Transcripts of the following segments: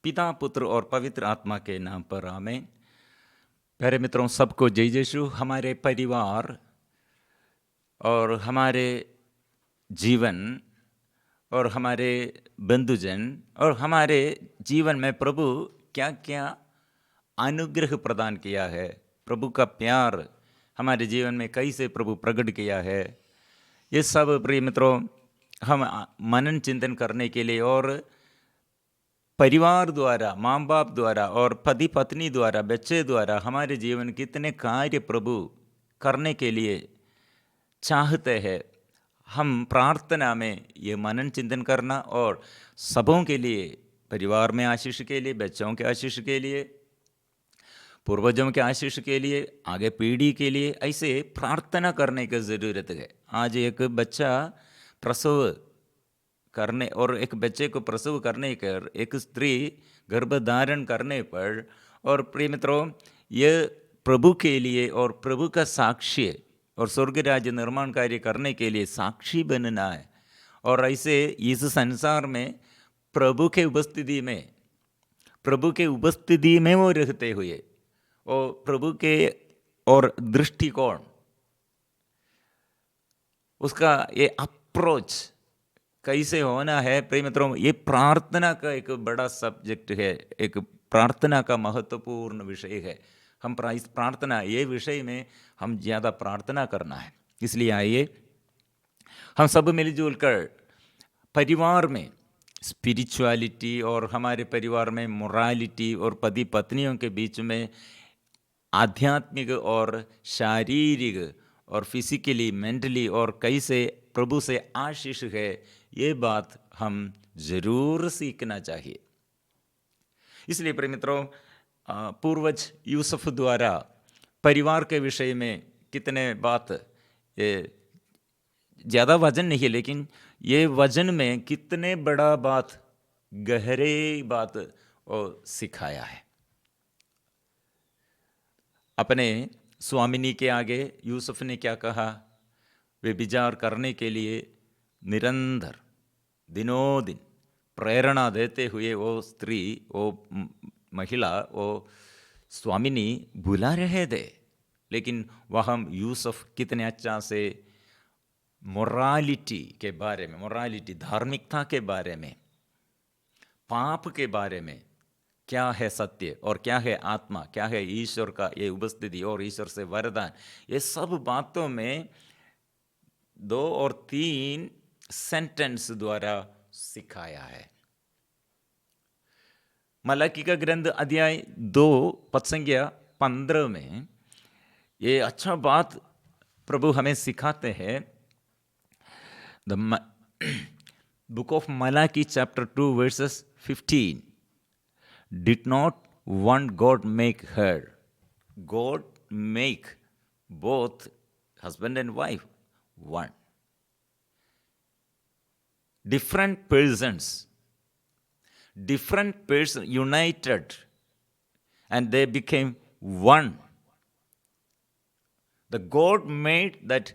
पिता पुत्र और पवित्र आत्मा के नाम पर आमीन। प्यारे मित्रों, सबको जय यीशु। हमारे परिवार और हमारे जीवन और हमारे बंधुजन और हमारे जीवन में प्रभु क्या क्या अनुग्रह प्रदान किया है, प्रभु का प्यार हमारे जीवन में कैसे प्रभु प्रकट किया है, ये सब प्रिय मित्रों हम मनन चिंतन करने के लिए और परिवार द्वारा, माँ बाप द्वारा और पति पत्नी द्वारा, बच्चे द्वारा हमारे जीवन कितने कार्य प्रभु करने के लिए चाहते हैं, हम प्रार्थना में ये मनन चिंतन करना और सबों के लिए, परिवार में आशीष के लिए, बच्चों के आशीष के लिए, पूर्वजों के आशीष के लिए, आगे पीढ़ी के लिए, ऐसे प्रार्थना करने की ज़रूरत है। आज एक बच्चा प्रसव करने और एक बच्चे को प्रसव करने कर एक स्त्री गर्भधारण करने पर और प्रिय मित्रों ये प्रभु के लिए और प्रभु का साक्षी और स्वर्ग राज्य निर्माण कार्य करने के लिए साक्षी बनना है। और ऐसे इस संसार में प्रभु के उपस्थिति में वो रहते हुए और प्रभु के और दृष्टिकोण, उसका ये अप्रोच कैसे होना है, प्रिय मित्रों ये प्रार्थना का एक बड़ा सब्जेक्ट है, एक प्रार्थना का महत्वपूर्ण विषय है। हम इस प्रार्थना ये विषय में हम ज़्यादा प्रार्थना करना है। इसलिए आइए हम सब मिलजुल कर परिवार में स्पिरिचुअलिटी और हमारे परिवार में मोरालिटी और पति पत्नियों के बीच में आध्यात्मिक और शारीरिक और फिजिकली मेंटली और कैसे प्रभु से आशीष है, ये बात हम जरूर सीखना चाहिए। इसलिए प्रिय मित्रों पूर्वज यूसुफ द्वारा परिवार के विषय में कितने बात, ज़्यादा वजन नहीं है लेकिन ये वजन में कितने बड़ा बात, गहरे बात सिखाया है। अपने स्वामिनी के आगे यूसुफ ने क्या कहा, वे विचार करने के लिए निरंतर दिनों दिन प्रेरणा देते हुए वो स्त्री, वो महिला, वो स्वामिनी बुला रहे थे। लेकिन वह यूसुफ कितने अच्छा से मोरालिटी के बारे में, मोरालिटी धार्मिकता के बारे में, पाप के बारे में, क्या है सत्य और क्या है आत्मा, क्या है ईश्वर का ये उपस्थिति और ईश्वर से वरदान, ये सब बातों में 2 और 3 सेंटेंस द्वारा सिखाया है। मलाकी का ग्रंथ अध्याय 2 पद संख्या 15 में ये अच्छा बात प्रभु हमें सिखाते हैं। The book of Malachi chapter 2 versus 15, did not one God make her? God make both husband and wife one. Different persons united and they became one. The God made that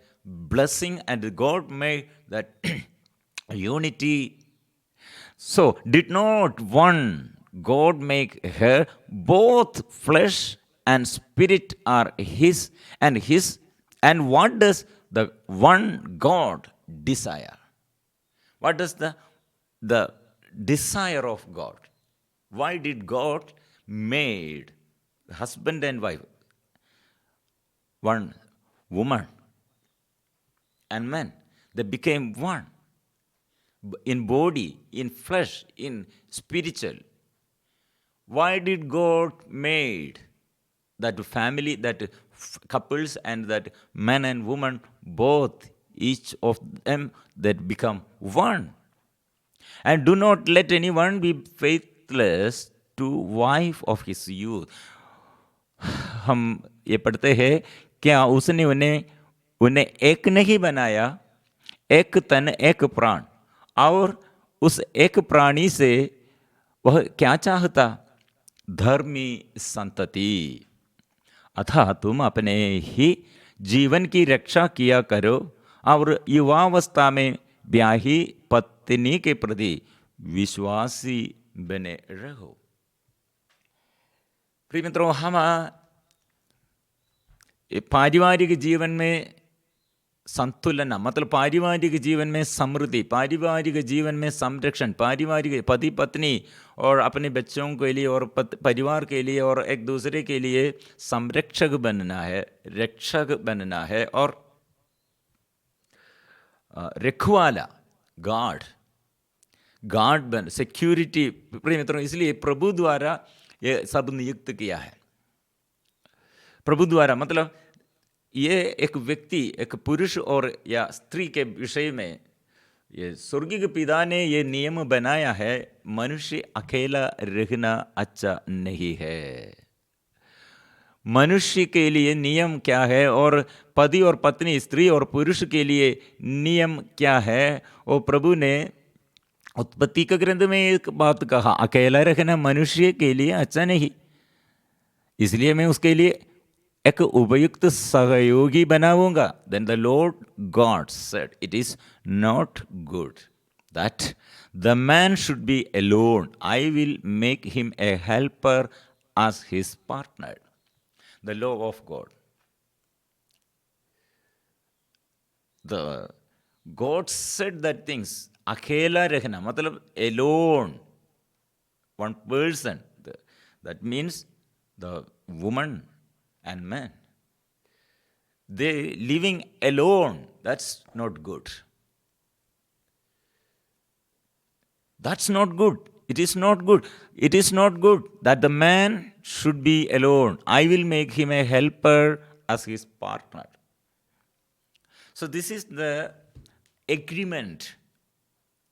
blessing and God made that unity. So did not one God make her? Both flesh and spirit are his, and what does the one God desire? What does the desire of God? Why did God made husband and wife, one woman and man? They became one in body, in flesh, in spiritual. Why did God made that family, that couples and that man and woman, both, each of them that become one? And do not let anyone be faithless to wife of his youth. हम ये पढ़ते हैं, क्या उसने उन्हें एक नहीं बनाया, एक तन एक प्राण, और उस एक प्राणी से वह क्या चाहता? धर्मी संतति। अतः तुम अपने ही जीवन की रक्षा किया करो और युवावस्था में ब्याही पत्नी के प्रति विश्वासी बने रहो। प्रिय मित्रों, हम पारिवारिक जीवन में संतुलन, मतलब पारिवारिक जीवन में समृद्धि, पारिवारिक जीवन में संरक्षण, पारिवारिक पति पत्नी और अपने बच्चों के लिए और परिवार के लिए और एक दूसरे के लिए संरक्षक बनना है, रक्षक बनना है और रखवाला, गार्ड बन, सिक्योरिटी। प्रिय मित्रों, इसलिए प्रभु द्वारा ये सब नियुक्त किया है। प्रभु द्वारा मतलब ये एक व्यक्ति, एक पुरुष और या स्त्री के विषय में ये स्वर्गीय पिता ने ये नियम बनाया है, मनुष्य अकेला रहना अच्छा नहीं है। मनुष्य के लिए नियम क्या है और पति और पत्नी, स्त्री और पुरुष के लिए नियम क्या है, और प्रभु ने उत्पत्ति के ग्रंथ में एक बात कहा, अकेला रहना मनुष्य के लिए अच्छा नहीं, इसलिए मैं उसके लिए एक उपयुक्त सहयोगी बनाऊंगा। Then the Lord God said, it is not good that the man should be alone. I will make him a helper as his partner. The law of God. The God said that things. अकेला रहना मतलब alone, one person. That means the woman and man, they living alone. That's not good. That's not good. It is not good. It is not good that the man should be alone. I will make him a helper as his partner. So this is the agreement.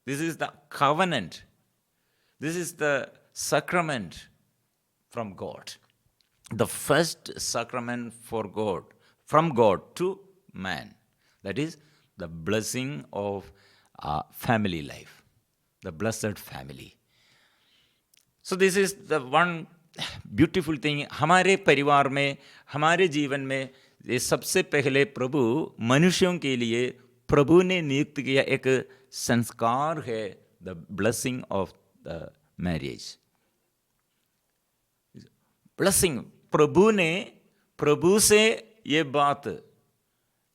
This is the covenant. This is the sacrament from God. The first sacrament for God, from God to man. That is the blessing of family life, the blessed family. So this is the one beautiful thing. हमारे परिवार में, हमारे जीवन में ये सबसे पहले प्रभु मनुष्यों के लिए प्रभु ने नियुक्त किया एक संस्कार है, the blessing of the marriage. Blessing. प्रभु ने प्रभु से ये बात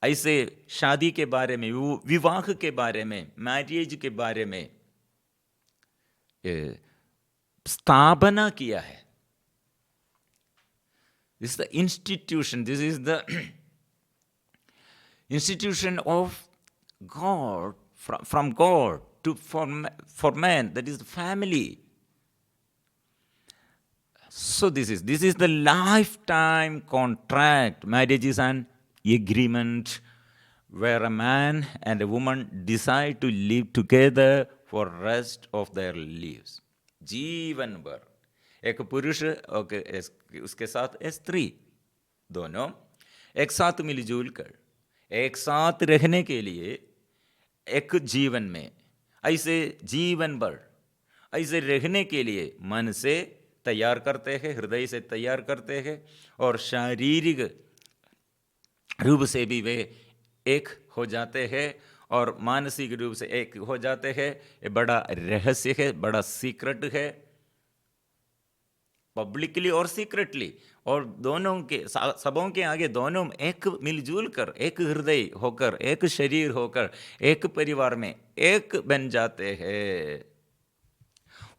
ऐसे शादी के बारे में, विवाह के बारे में, मैरिज के बारे में स्थापना किया है. This is the institution. This is the institution of God, from God to for man. That is the family. So this is the lifetime contract. Marriage is an agreement where a man and a woman decide to live together for rest of their lives. जीवन भर एक पुरुष और उसके साथ स्त्री दोनों एक साथ मिलजुल कर एक साथ रहने के लिए एक जीवन में ऐसे जीवन भर ऐसे रहने के लिए मन से तैयार करते हैं, हृदय से तैयार करते हैं और शारीरिक रूप से भी वे एक हो जाते हैं और मानसिक रूप से एक हो जाते हैं. ये बड़ा रहस्य है, बड़ा सीक्रेट है, पब्लिकली और सीक्रेटली, और दोनों के सबों के आगे दोनों एक मिलजुल कर, एक हृदय होकर, एक शरीर होकर, एक परिवार में एक बन जाते हैं.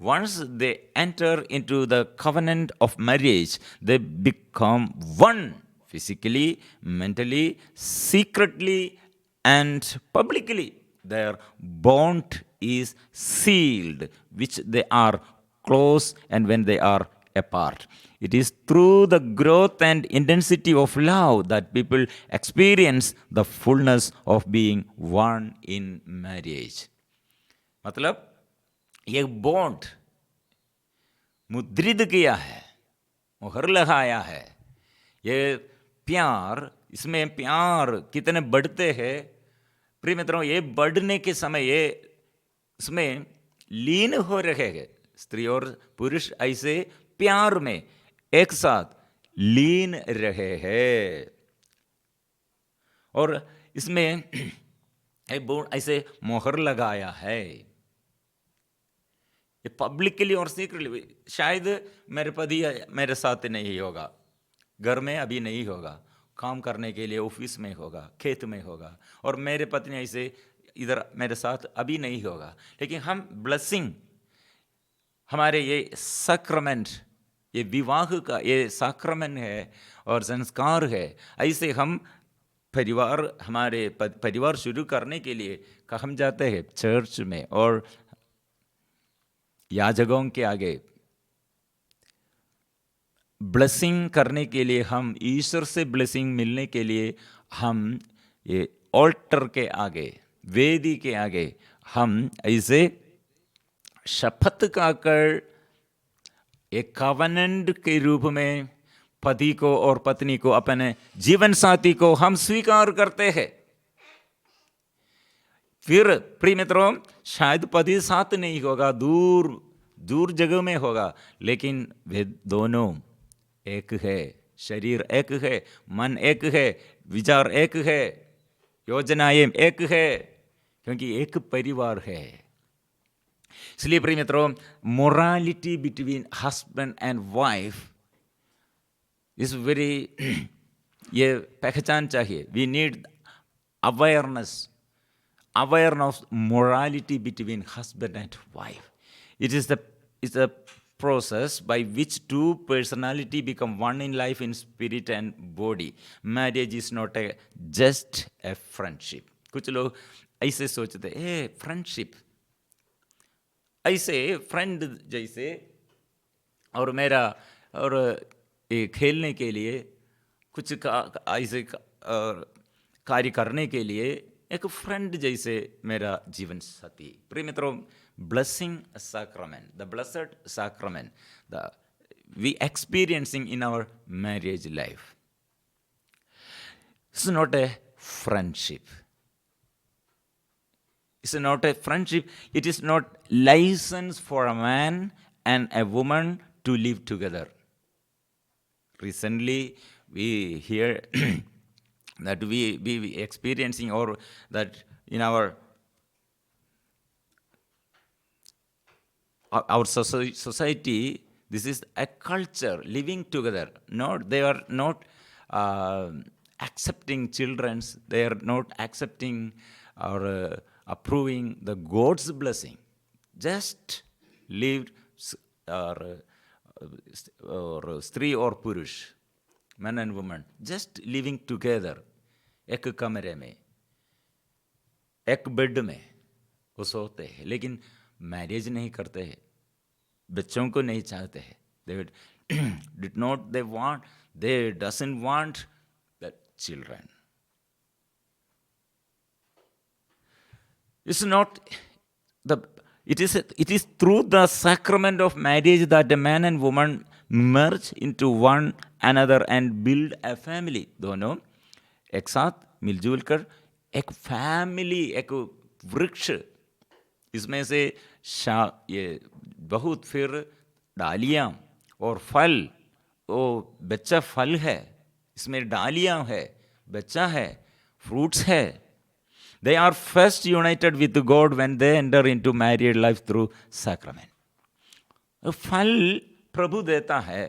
Once they enter into the covenant of marriage, they become one physically, mentally, secretly, and publicly. Their bond is sealed, which they are close and when they are apart. It is through the growth and intensity of love that people experience the fullness of being one in marriage. मतलब ये bond मुद्रित किया है, मुहर लगाया है. ये प्यार, इसमें प्यार कितने बढ़ते हैं प्रिय मित्रों. ये बढ़ने के समय ये इसमें लीन हो रहे हैं. स्त्री और पुरुष ऐसे प्यार में एक साथ लीन रहे हैं और इसमें ऐसे मोहर लगाया है. ये पब्लिकली और सीक्रेटली, शायद मेरे पति मेरे साथ नहीं होगा, घर में अभी नहीं होगा, काम करने के लिए ऑफिस में होगा, खेत में होगा, और मेरे पत्नी ऐसे इधर मेरे साथ अभी नहीं होगा, लेकिन हम ब्लेसिंग, हमारे ये सक्रमेंट, ये विवाह का ये सक्रमेंट है और संस्कार है। ऐसे हम परिवार, हमारे परिवार शुरू करने के लिए हम जाते हैं चर्च में और याजकों के आगे ब्लेसिंग करने के लिए, हम ईश्वर से ब्लेसिंग मिलने के लिए हम ये ऑल्टर के आगे, वेदी के आगे हम ऐसे शपथ खाकर एक कवनेंट के रूप में पति को और पत्नी को, अपने जीवन साथी को हम स्वीकार करते हैं। फिर प्रिय मित्रों, शायद पति साथ नहीं होगा, दूर दूर जगह में होगा, लेकिन वे दोनों एक है, शरीर एक है, मन एक है, विचार एक है, योजनाएं एक है, क्योंकि एक परिवार है। इसलिए प्रिय मित्रों, morality between husband and wife is very ये पहचान चाहिए। We need awareness of morality between husband and wife. It's a process by which two personality become one in life, in spirit and body. Marriage is not just a friendship. कुछ लोग ऐसे सोचते हैं, friendship ऐसे friend जैसे, और मेरा और खेलने के लिए कुछ ऐसे कार्य करने के लिए एक फ्रेंड जैसे मेरा जीवन साथी। प्रिय मित्रों, blessing sacrament, the blessed sacrament, the we experiencing in our marriage life, it's not a friendship. It's not a friendship. It is not license for a man and a woman to live together. Recently, we hear that we experiencing, or that in our society, this is a culture living together. Not, they are not accepting children's. They are not accepting or approving the God's blessing. Just lived, or स्त्री और पुरुष, men and women, just living together, एक कमरे में, एक bed में वो सोते हैं, लेकिन मैरिज नहीं करते हैं, बच्चों को नहीं चाहते हैं. They did not, they doesn't want the children. It's not the, it is through the sacrament of marriage that a man and woman merge into one another and build a family. दोनों एक साथ मिलजुल कर एक family, एक वृक्ष, इसमें से ये बहुत फिर डालियाँ और फल, वो बच्चा फल है, इसमें डालियाँ है, बच्चा है, फ्रूट्स है. They are first united with God when they enter into married life through sacrament. फल प्रभु देता है,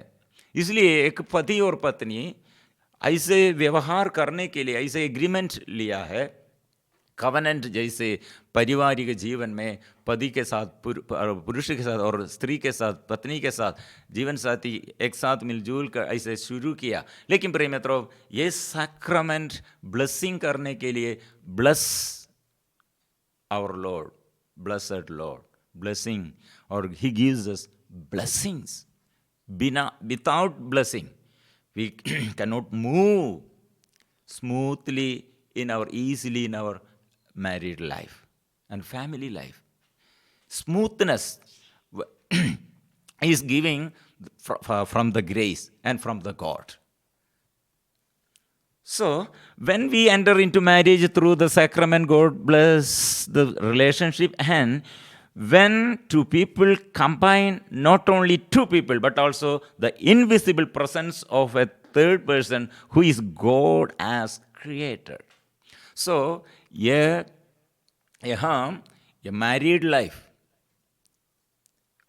इसलिए एक पति और पत्नी ऐसे व्यवहार करने के लिए ऐसे एग्रीमेंट लिया है, कवनेंट जैसे पारिवारिक जीवन में पति के साथ, पुरुष के साथ और स्त्री के साथ, पत्नी के साथ जीवन साथी एक साथ मिलजुल कर ऐसे शुरू किया. लेकिन प्रिय मित्रों, ये सैक्रामेंट ब्लेसिंग करने के लिए, bless our lord, blessed lord, blessing, और he gives us blessings. Without blessing we cannot move smoothly easily in our married life and family life. Smoothness is giving from the grace and from the God. So, when we enter into marriage through the sacrament, God bless the relationship, and when two people combine, not only two people, but also the invisible presence of a third person who is God as creator. So, यहाँ ये married life,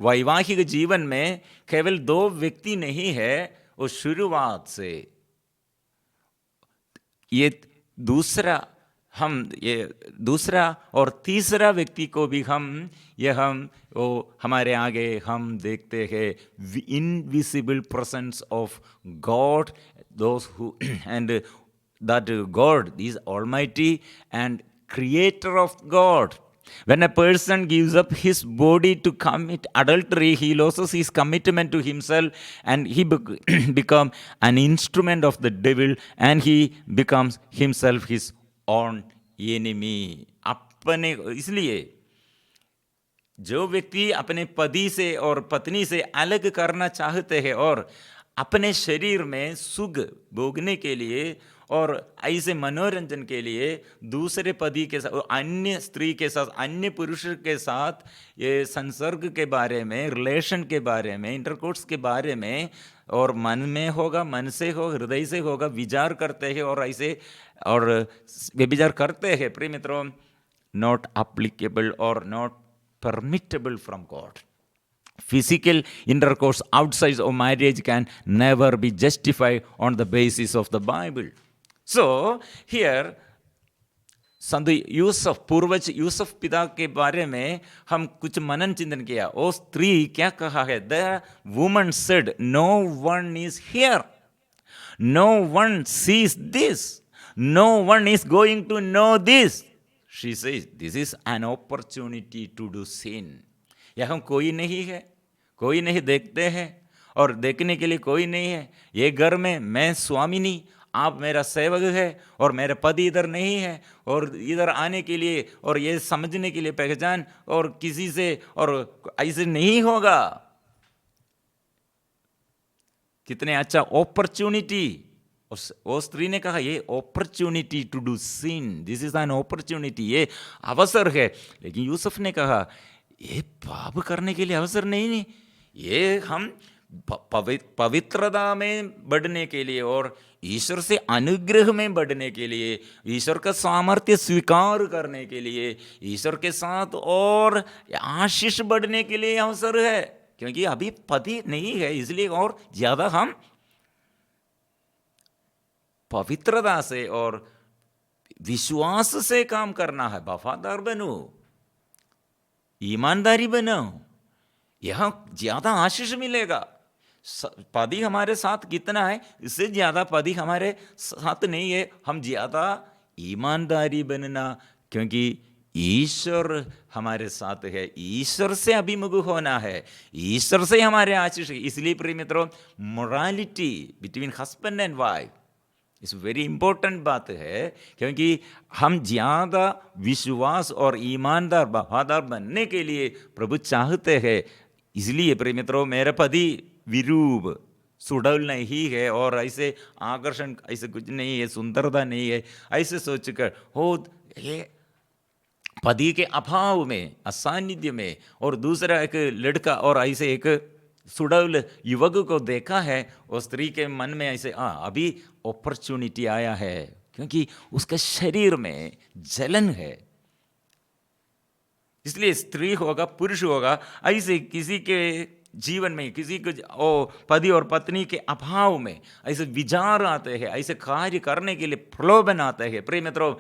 वैवाहिक जीवन में केवल दो व्यक्ति नहीं है, वो शुरुआत से ये दूसरा और तीसरा व्यक्ति को भी वो हमारे आगे हम देखते हैं invisible presence of God, those who and that God is almighty and creator of God. When a person gives up his body to commit adultery, he loses his commitment to himself and he become an instrument of the devil and he becomes himself his own enemy. अपने इसलिए जो व्यक्ति अपने पति से और पत्नी से अलग करना चाहते हैं और अपने शरीर में सुख भोगने के लिए और ऐसे मनोरंजन के लिए दूसरे पति के साथ, अन्य स्त्री के साथ, अन्य पुरुष के साथ ये संसर्ग के बारे में, रिलेशन के बारे में, इंटरकोर्स के बारे में और मन में होगा, मन से हो, हृदय से होगा, विचार करते हैं और ऐसे और विचार करते हैं, प्रिय मित्रों, नॉट एप्लीकेबल और not permittable from God. Physical intercourse outside of marriage can never be justified on the basis of the Bible. So here संत यूसुफ, पूर्वज यूसुफ पिता के बारे में हम कुछ मनन चिंतन किया. ओ स्त्री क्या कहा है? The woman said, no one is here, no one sees this, no one is going to know this. She says, this is an opportunity to do sin. यहाँ कोई नहीं है, कोई नहीं देखते हैं और देखने के लिए कोई नहीं है. ये घर में मैं स्वामिनी, आप मेरा सेवक है और मेरे पति इधर नहीं है और इधर आने के लिए और ये समझने के लिए पहचान और किसी से और ऐसे नहीं होगा. कितने अच्छा अपॉर्चुनिटी. वो स्त्री ने कहा ये opportunity to do sin, this is an opportunity, ये अवसर है. लेकिन यूसुफ ने कहा ये पाप करने के लिए अवसर नहीं, ये हम पवित्रता में बढ़ने के लिए और ईश्वर से अनुग्रह में बढ़ने के लिए, ईश्वर का सामर्थ्य स्वीकार करने के लिए, ईश्वर के साथ और आशीष बढ़ने के लिए अवसर है. क्योंकि अभी पति नहीं है, इसलिए और ज्यादा हम पवित्रता से और विश्वास से काम करना है. वफादार बनो, ईमानदारी बनो, यहां ज्यादा आशीष मिलेगा. पति हमारे साथ कितना है, इससे ज्यादा पति हमारे साथ नहीं है. हम ज्यादा ईमानदारी बनना, क्योंकि ईश्वर हमारे साथ है, ईश्वर से अभिमुख होना है, ईश्वर से हमारे आशीष. इसलिए प्रिय मित्रों, morality between husband and wife इस वेरी इंपॉर्टेंट बात है, क्योंकि हम ज्यादा विश्वास और ईमानदार वफादार बनने के लिए प्रभु चाहते हैं. इसलिए प्रिय मित्रों, मेरा पति विरूप सुडौल नहीं है और ऐसे आकर्षण ऐसे कुछ नहीं है, सुंदरता नहीं है, ऐसे सोचकर हो ये पति के अभाव में, असान्निध्य में और दूसरा एक लड़का और ऐसे एक सुडौल युवक को देखा है, और स्त्री के मन में ऐसे अभी अपॉर्चुनिटी आया है, क्योंकि उसके शरीर में जलन है. इसलिए स्त्री होगा, पुरुष होगा, ऐसे किसी के जीवन में, किसी को पति और पत्नी के अभाव में ऐसे विचार आते हैं, ऐसे कार्य करने के लिए प्रलोभन आते हैं. प्रिय मित्रों,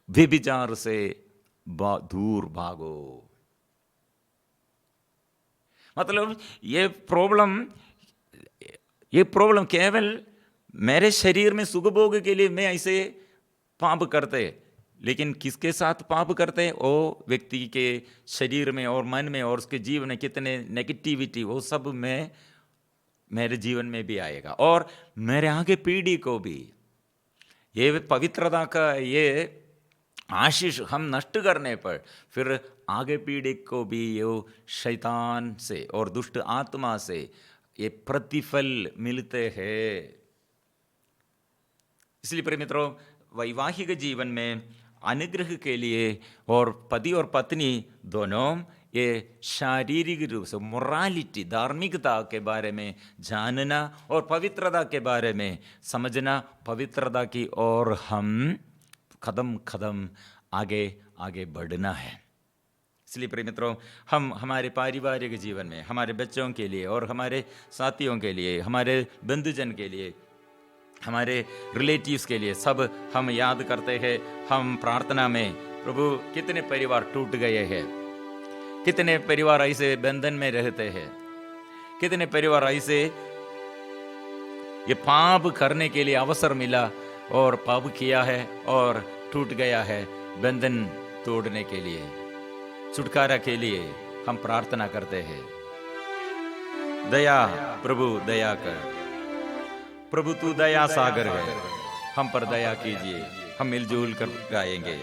व्यभिचार से दूर भागो. मतलब ये प्रॉब्लम केवल मेरे शरीर में सुख भोग के लिए मैं ऐसे पाप करते, लेकिन किसके साथ पाप करते? वो व्यक्ति के शरीर में और मन में और उसके जीवन में कितने नेगेटिविटी, वो सब में मेरे जीवन में भी आएगा और मेरे आगे पीढ़ी को भी. ये पवित्रता का ये आशीष हम नष्ट करने पर फिर आगे पीढ़ी को भी ये शैतान से और दुष्ट आत्मा से ये प्रतिफल मिलते हैं. इसलिए प्रिय मित्रों, वैवाहिक जीवन में अनुग्रह के लिए और पति और पत्नी दोनों ये शारीरिक रूप से मोरालिटी, धार्मिकता के बारे में जानना और पवित्रता के बारे में समझना, पवित्रता की ओर हम कदम कदम आगे आगे बढ़ना है. इसलिए प्रिय मित्रों, हम हमारे पारिवारिक जीवन में हमारे बच्चों के लिए और हमारे साथियों के लिए, हमारे बंधुजन के लिए, हमारे रिलेटिव्स के लिए सब हम याद करते हैं। हम प्रार्थना में, प्रभु कितने परिवार टूट गए हैं, कितने परिवार ऐसे बंधन में रहते हैं, कितने परिवार ऐसे ये पाप करने के लिए अवसर मिला और पाप किया है और टूट गया है। बंधन तोड़ने के लिए, छुटकारा के लिए हम प्रार्थना करते हैं। दया प्रभु दया कर, प्रभु तू दया सागर है, हम पर दया कीजिए। हम मिलजुल कर गाएंगे।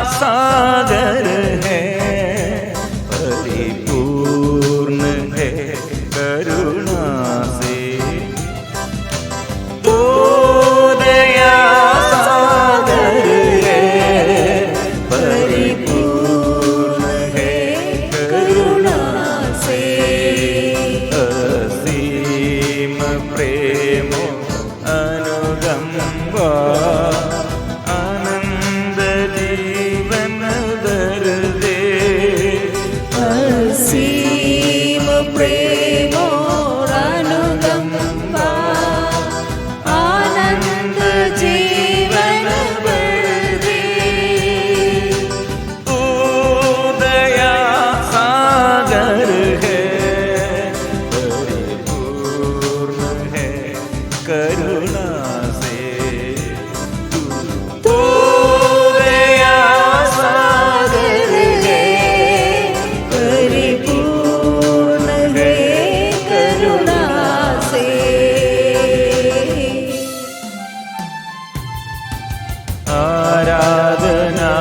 सागर है, परिपूर्ण है करुणा से। तू दया सागर है, परिपूर्ण है करुणा से। असीम प्रेम अनुगंबा, करुणा से। तू दया सागर है, परिपूर्ण है करुणा से। आराधना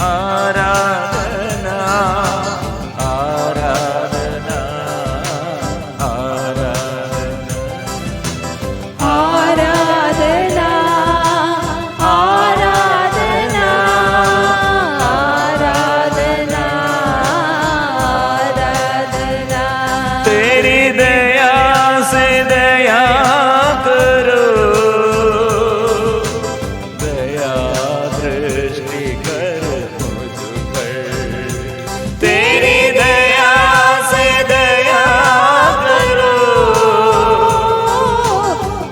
आराधना आराधना आराधना, आराधना आराधना आराधना। तेरी दया से दया करो, दया दृष्टि कर मुझ पर। तेरी दया से दया करो,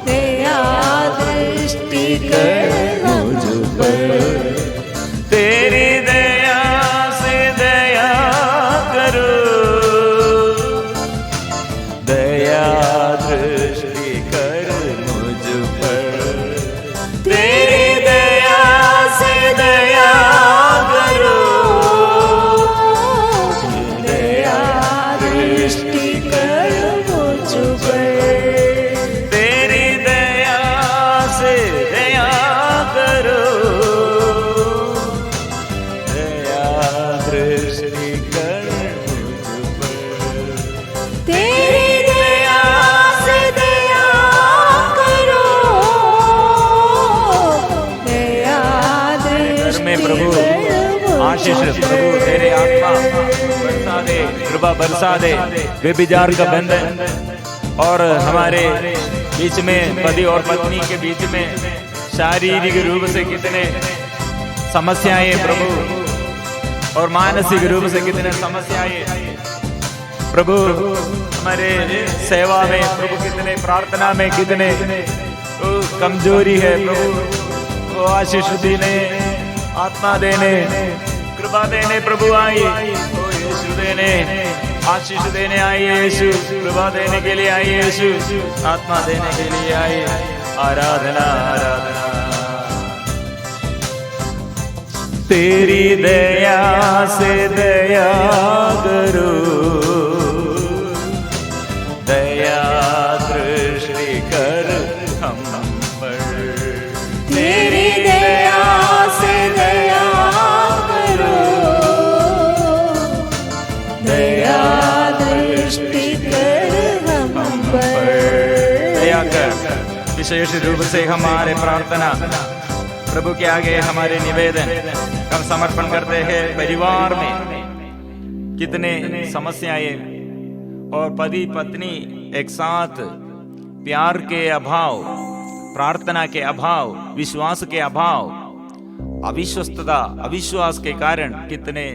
दया दृष्टि कर मुझ पर। तेरी दया से दया करो, दया दृष्टि कर मुझ पर। तेरी दया से दया करो, दया दृष्टि कर मुझ पर। तेरी दया से दया करो, दया दृष्टि कर मुझ पर। तेरी दया से दया करो, दया दृष्टि में प्रभु आशीष, प्रभु तेरे आत्मा बरसा दे, कृपा बरसा दे। व्यभिचार का बंधन और हमारे बीच में, पति और पत्नी के बीच में शारीरिक रूप से कितने समस्याएं प्रभु, और मानसिक रूप से कितने समस्याएं प्रभु, हमारे सेवा में प्रभु कितने, प्रार्थना में कितने कमजोरी है प्रभु। वो आशीष देने, आत्मा देने, कृपा देने प्रभु आई। ओ यीशु देने, आशीष देने आई यीशु, कृपा देने के लिए आई यीशु, आत्मा देने के लिए आई। आराधना आराधना। तेरी दया से दया करो, दया दृष्टि कर हम पर। तेरी दया से दया करो, दया दृष्टि विशेष रूप से हमारे प्रार्थना प्रभु के आगे हमारे निवेदन हम समर्पण करते हैं। परिवार में कितने समस्याएं और पति पत्नी एक साथ प्यार के अभाव, प्रार्थना के अभाव, विश्वास के अभाव, अविश्वस्तता, अविश्वास के कारण कितने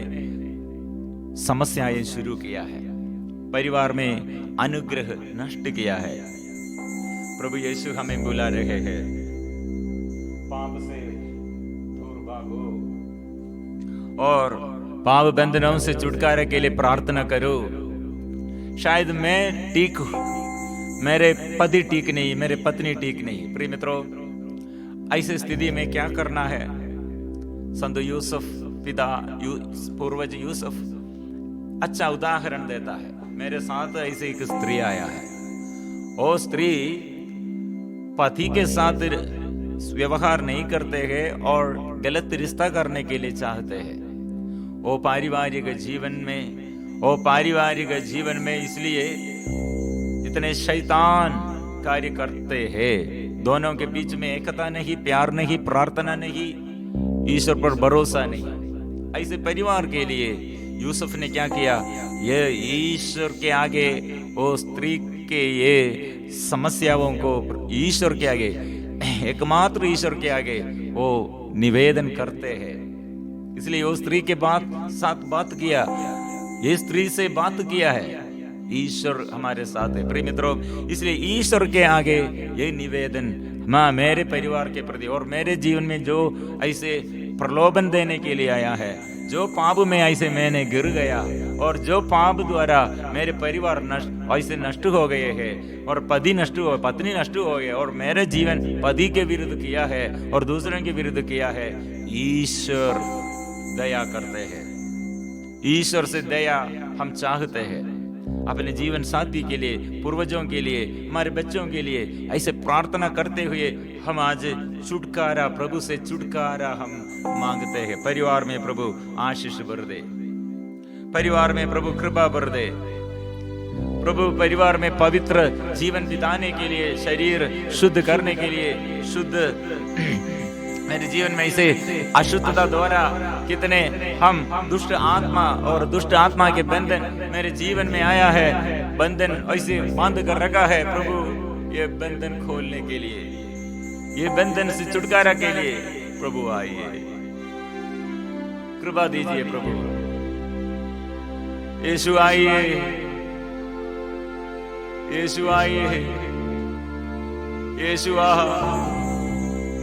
समस्याएं शुरू किया है, परिवार में अनुग्रह नष्ट किया है। प्रभु यीशु हमें बुला रहे हैं, पाप से दूर भागो और पाप बंधनों से छुटकारे के लिए प्रार्थना करो। शायद मैं ठीक हूं, मेरे पति ठीक नहीं, मेरे पत्नी ठीक नहीं। प्रिय मित्रों, ऐसी स्थिति में क्या करना है? संत यूसुफ पिता पूर्वज यूसुफ अच्छा उदाहरण देता है। मेरे साथ ऐसे एक स्त्री आया है, वो स्त्री पति के साथ व्यवहार नहीं करते हैं और गलत रिश्ता करने के लिए चाहते हैं। वो पारिवारिक जीवन में इसलिए इतने शैतान कार्य करते हैं। दोनों के बीच में एकता नहीं, प्यार नहीं, प्रार्थना नहीं, ईश्वर पर भरोसा नहीं। ऐसे परिवार के लिए यूसुफ ने क्या किया? ये ईश्वर के आगे, वो स्त्री के ये समस्याओं को ईश्वर के आगे, एकमात्र ईश्वर के आगे वो निवेदन करते हैं। इसलिए वो स्त्री के साथ बात किया, ये स्त्री से बात किया है, ईश्वर हमारे साथ है। प्रिय मित्रों, इसलिए ईश्वर के आगे ये निवेदन मेरे परिवार के प्रति और मेरे जीवन में जो ऐसे प्रलोभन देने के लिए आया है, जो पाप में ऐसे मैंने गिर गया और जो पाप द्वारा मेरे परिवार ऐसे नष्ट हो गए हैं और पति नष्ट हो, पत्नी नष्ट हो गए और मेरे जीवन पति के विरुद्ध किया है और दूसरों के विरुद्ध किया है, ईश्वर दया करते हैं। ईश्वर से दया हम चाहते हैं अपने जीवन साथी के लिए, पूर्वजों के लिए, हमारे बच्चों के लिए। ऐसे प्रार्थना करते हुए हम आज छुटकारा, प्रभु से छुटकारा हम मांगते हैं। परिवार में प्रभु आशीष भर दे, परिवार में प्रभु कृपा भर दे। प्रभु परिवार में पवित्र जीवन बिताने के लिए, शरीर शुद्ध करने के लिए, शुद्ध मेरे जीवन में इसे अशुद्धता द्वारा कितने हम दुष्ट आत्मा और दुष्ट आत्मा के बंधन मेरे जीवन में आया है, बंधन ऐसे बांध कर रखा है। प्रभु ये बंधन खोलने के लिए, ये बंधन से छुटकारा के लिए प्रभु आइए, कृपा दीजिए। प्रभु यीशु आइए, यीशु आइए, यीशु आ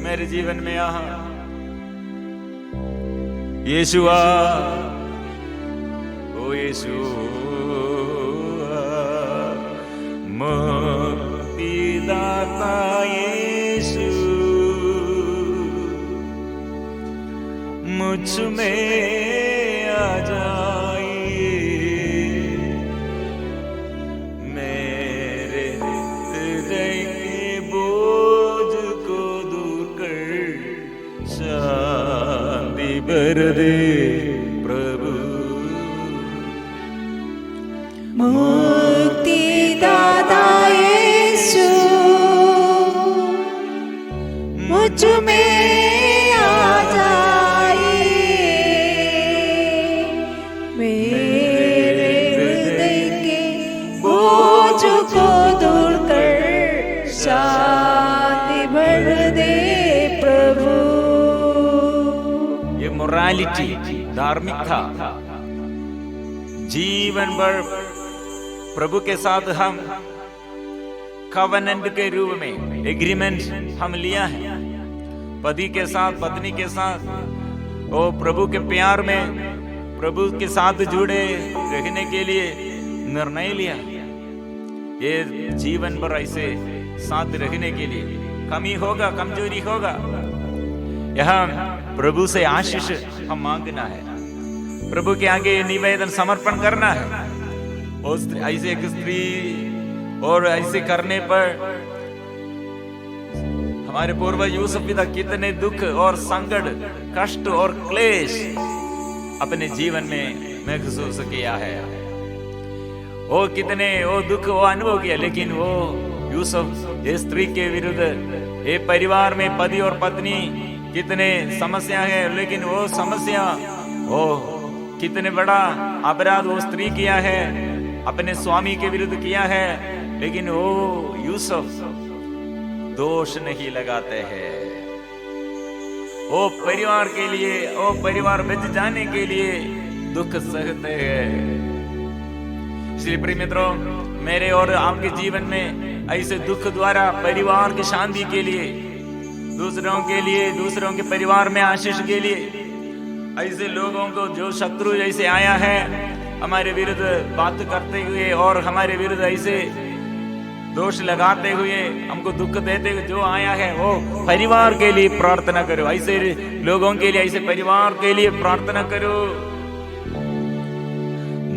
मेरे जीवन में आ, यीशु आ, ओ यीशु मुक्तिदाता यीशु मुझ में आ जाइए, मेरे हृदय के बोझ को दूर कर शांति भर दे प्रभु। मुक्तिदाता यीशु मुझ में आ जाइए, मेरे हृदय के बोझ को दूर कर शांति भर दे प्रभु। ये मोरालिटी, धार्मिकता, जीवन भर प्रभु के साथ हम कवनेंट के रूप में एग्रीमेंट हम लिया है, पति के साथ, पत्नी के साथ, और प्रभु के प्यार में प्रभु के साथ जुड़े रहने के लिए निर्णय लिया। ये जीवन भर ऐसे साथ रहने के लिए कमी होगा, कमजोरी होगा, यहाँ प्रभु से आशीष हम मांगना है, प्रभु के आगे निवेदन समर्पण करना है। और ऐसे एक स्त्री और ऐसे करने पर हमारे पूर्वज यूसुफ पिता कितने दुख और संकट, कष्ट और क्लेश अपने जीवन में महसूस किया है। वो कितने वो दुख वो अनुभव किया, लेकिन वो यूसुफ ये स्त्री के विरुद्ध, ये परिवार में पति और पत्नी कितने समस्या है, लेकिन वो समस्या, वो कितने बड़ा अपराध वो स्त्री किया है, अपने स्वामी के विरुद्ध किया है, लेकिन वो यूसुफ दोष नहीं लगाते हैं। वो परिवार के लिए, वो परिवार बच जाने के लिए दुख सहते हैं। इसलिए प्रिय मित्रों, मेरे और आपके जीवन में ऐसे दुख द्वारा परिवार की शांति के लिए, दूसरों के लिए, दूसरों के परिवार में आशीष के लिए, ऐसे लोगों को जो शत्रु जैसे आया है हमारे विरुद्ध बात करते हुए और हमारे विरुद्ध ऐसे दोष लगाते हुए, हमको दुख देते हुए जो आया है, वो परिवार के लिए प्रार्थना करो। ऐसे लोगों के लिए, ऐसे परिवार के लिए प्रार्थना करो।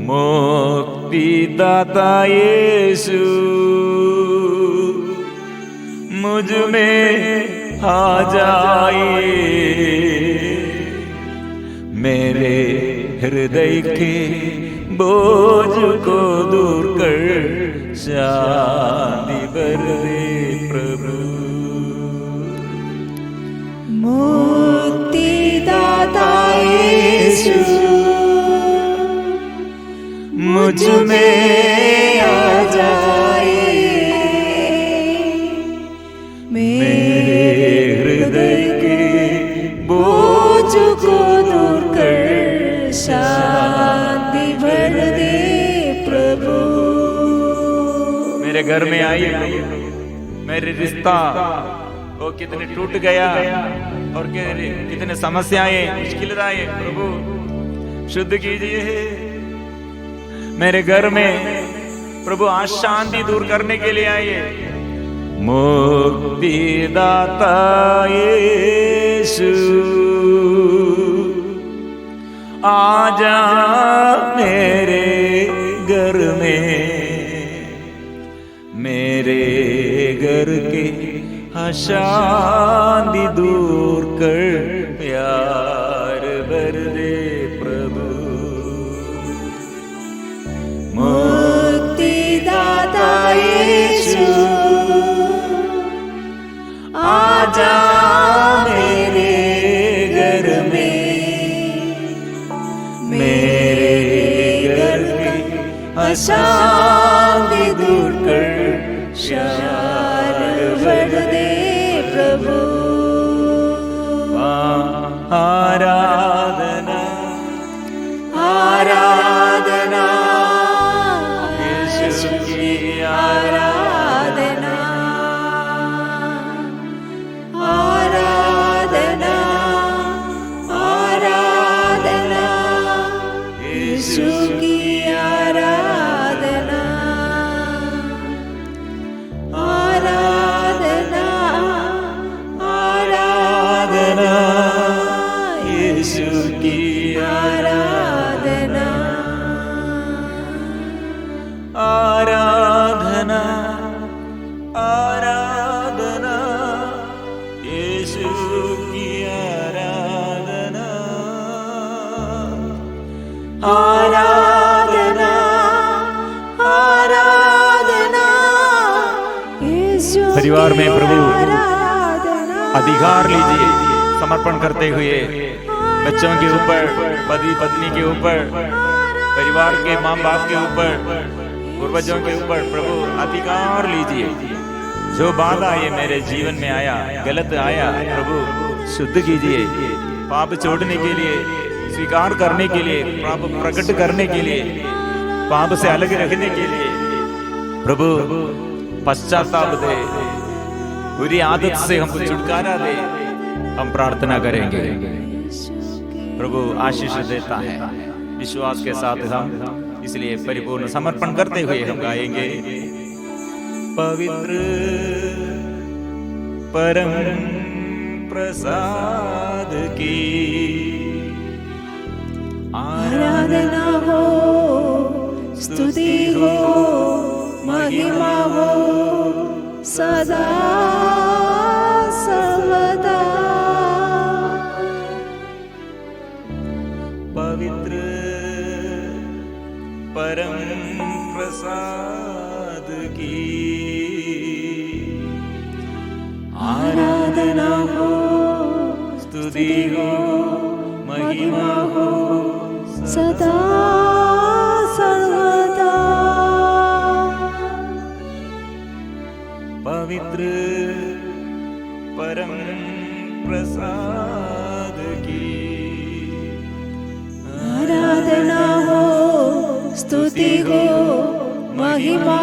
मुक्तिदाता यीशु मुझ में आ जाए, मेरे हृदय के बोझ को दूर कर शांति भर दे प्रभु। मुक्तिदाता यीशु मुझ में आ जाए, मेरे हृदय के बोझ को दूर कर शांति भर दे प्रभु। मेरे घर में आइए, मेरे रिश्ता वो कितने टूट गया और कितने समस्याएं, मुश्किलें प्रभु शुद्ध कीजिए। मेरे घर में प्रभु आज शांति दूर करने के लिए आइए। मुक्तिदाता यीशु आजा मेरे घर में, मेरे घर के अशांति दूर कर प्यार भर दे प्रभु। मुक्तिदाता यीशु आजा मेरे घर में, मेरे घर के अशांति दूर कर शांति भर दे प्रभु। आराधना आराधना यीशु की आराधना, आराधना आराधना यीशु की आराधना, आराधना आराधना यीशु की आराधना, आराधना आराधना यीशु की आराधना, आराधना आराधना यीशु की परिवार में प्रभु आराधना। अधिकार लीजिए, समर्पण करते हुए बच्चों के ऊपर, पति पत्नी के ऊपर, परिवार के माँ बाप के ऊपर, पूर्वजों के ऊपर प्रभु अधिकार लीजिए। जो बाधा ये मेरे जीवन में आया, गलत आया, प्रभु शुद्ध कीजिए। पाप छोड़ने के लिए, स्वीकार करने के लिए, पाप प्रकट करने के लिए, पाप से अलग रखने के लिए प्रभु पश्चाताप दे, बुरी आदत से हमको छुटकारा दे। हम प्रार्थना करेंगे। प्रभु आशीष देता है विश्वास के साथ हम, इसलिए परिपूर्ण समर्पण करते हुए हम गाएंगे। पवित्र परम प्रसाद की आराधना हो, स्तुति हो, महिमा हो सदा सर्वदा। पवित्र परम प्रसाद की आराधना हो, स्तुति हो, महिमा हो सदा सर्वदा। पवित्र परम प्रसाद की आराधना हो, स्तुति हो, महिमा